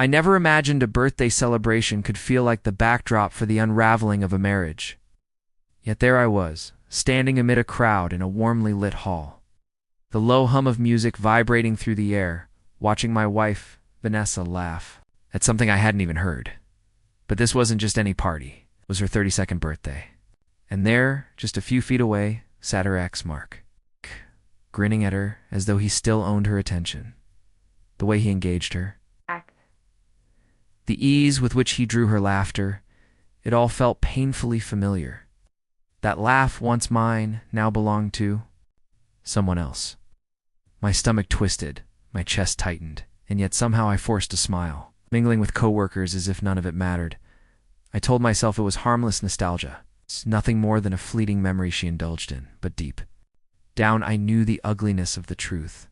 I never imagined a birthday celebration could feel like the backdrop for the unraveling of a marriage. Yet there I was, standing amid a crowd in a warmly lit hall. The low hum of music vibrating through the air, watching my wife, Vanessa, laugh at something I hadn't even heard. But this wasn't just any party. It was her 32nd birthday. And there, just a few feet away, sat her ex, Mark, grinning at her as though he still owned her attention. The way he engaged her, the ease with which he drew her laughter, it all felt painfully familiar. That laugh, once mine, now belonged to someone else. My stomach twisted, my chest tightened, and yet somehow I forced a smile, mingling with coworkers as if none of it mattered. I told myself it was harmless nostalgia. It's nothing more than a fleeting memory she indulged in, but deep down I knew the ugliness of the truth.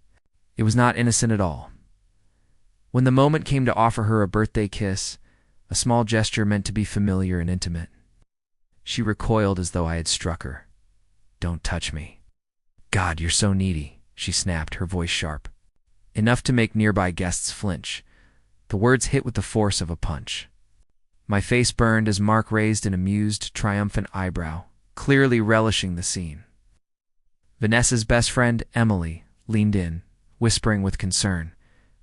It was not innocent at all. When the moment came to offer her a birthday kiss, a small gesture meant to be familiar and intimate, she recoiled as though I had struck her. "Don't touch me." "God, you're so needy," she snapped, her voice sharp, enough to make nearby guests flinch. The words hit with the force of a punch. My face burned as Mark raised an amused, triumphant eyebrow, clearly relishing the scene. Vanessa's best friend, Emily, leaned in, whispering with concern,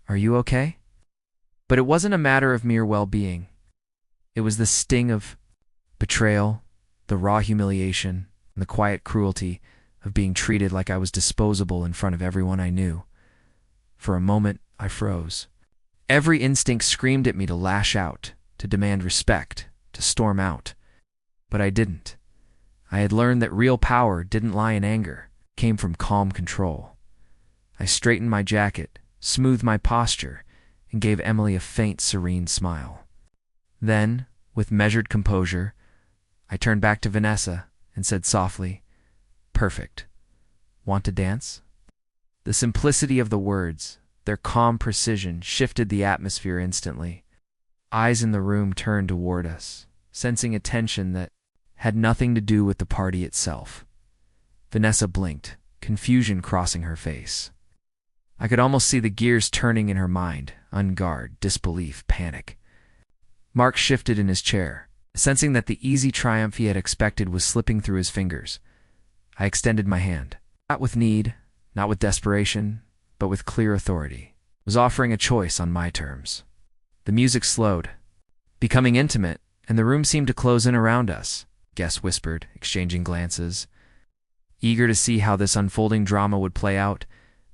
"Are you okay?" But it wasn't a matter of mere well-being. It was the sting of betrayal, the raw humiliation, and the quiet cruelty of being treated like I was disposable in front of everyone I knew. For a moment, I froze. Every instinct screamed at me to lash out, to demand respect, to storm out. But I didn't. I had learned that real power didn't lie in anger, it came from calm control. I straightened my jacket, smoothed my posture, and gave Emily a faint, serene smile. Then, with measured composure, I turned back to Vanessa and said softly, "Perfect. Want to dance?" The simplicity of the words, their calm precision, shifted the atmosphere instantly. Eyes in the room turned toward us, sensing a tension that had nothing to do with the party itself. Vanessa blinked, confusion crossing her face. I could almost see the gears turning in her mind, unguard, disbelief, panic. Mark shifted in his chair, sensing that the easy triumph he had expected was slipping through his fingers. I extended my hand, not with need, not with desperation, but with clear authority. I was offering a choice on my terms. The music slowed, becoming intimate, and the room seemed to close in around us. Guests whispered, exchanging glances. Eager to see how this unfolding drama would play out,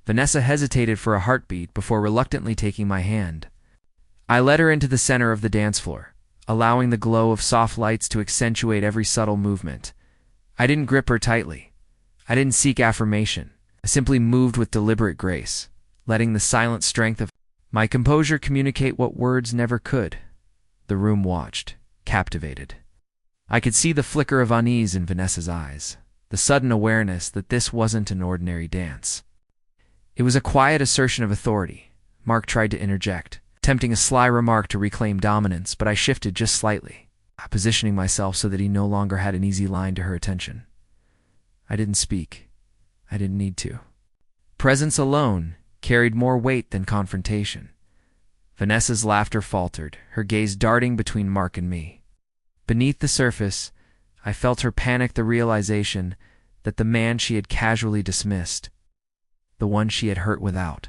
Vanessa hesitated for a heartbeat before reluctantly taking my hand. I led her into the center of the dance floor, allowing the glow of soft lights to accentuate every subtle movement. I didn't grip her tightly. I didn't seek affirmation. I simply moved with deliberate grace, letting the silent strength of my composure communicate what words never could. The room watched, captivated. I could see the flicker of unease in Vanessa's eyes, the sudden awareness that this wasn't an ordinary dance. It was a quiet assertion of authority. Mark tried to interject, attempting a sly remark to reclaim dominance, but I shifted just slightly, positioning myself so that he no longer had an easy line to her attention. I didn't speak. I didn't need to. Presence alone carried more weight than confrontation. Vanessa's laughter faltered, her gaze darting between Mark and me. Beneath the surface, I felt her panic the realization that the man she had casually dismissed, the one she had hurt without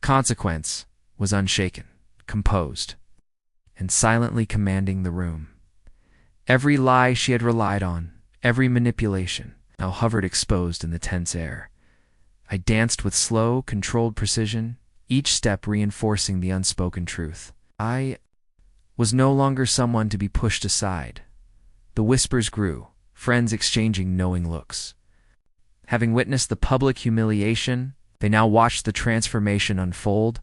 consequence, was unshaken, composed, and silently commanding the room. Every lie she had relied on, every manipulation, now hovered exposed in the tense air. I danced with slow, controlled precision, each step reinforcing the unspoken truth. I was no longer someone to be pushed aside. The whispers grew, friends exchanging knowing looks. Having witnessed the public humiliation, they now watched the transformation unfold.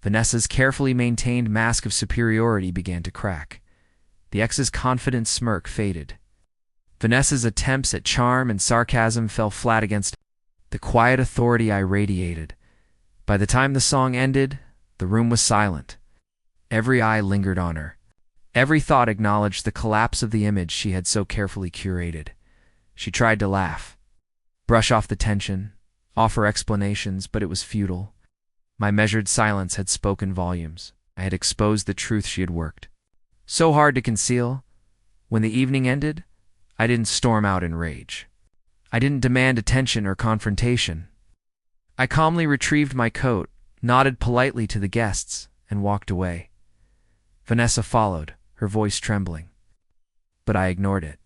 Vanessa's carefully maintained mask of superiority began to crack. The ex's confident smirk faded. Vanessa's attempts at charm and sarcasm fell flat against the quiet authority I radiated. By the time the song ended, the room was silent. Every eye lingered on her. Every thought acknowledged the collapse of the image she had so carefully curated. She tried to laugh, brush off the tension, offer explanations, but it was futile. My measured silence had spoken volumes. I had exposed the truth she had worked so hard to conceal. When the evening ended, I didn't storm out in rage. I didn't demand attention or confrontation. I calmly retrieved my coat, nodded politely to the guests, and walked away. Vanessa followed, her voice trembling. But I ignored it.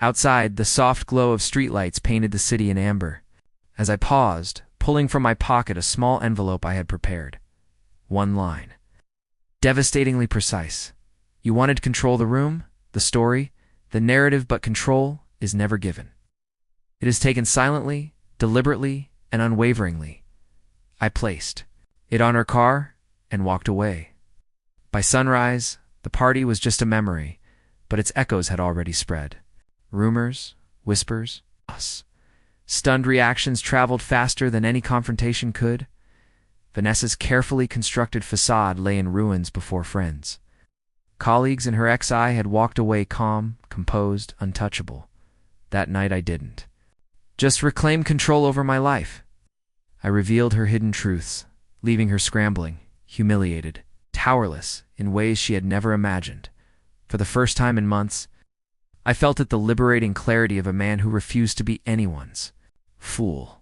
Outside, the soft glow of streetlights painted the city in amber. As I paused, pulling from my pocket a small envelope I had prepared. One line. Devastatingly precise. You wanted to control the room, the story, the narrative, but control is never given. It is taken silently, deliberately, and unwaveringly. I placed it on her car and walked away. By sunrise, the party was just a memory, but its echoes had already spread. Rumors, whispers, us. Stunned reactions traveled faster than any confrontation could. Vanessa's carefully constructed facade lay in ruins before friends. Colleagues in her XI had walked away calm, composed, untouchable. That night I didn't. Just reclaim control over my life. I revealed her hidden truths, leaving her scrambling, humiliated, powerless in ways she had never imagined. For the first time in months, I felt at the liberating clarity of a man who refused to be anyone's fool.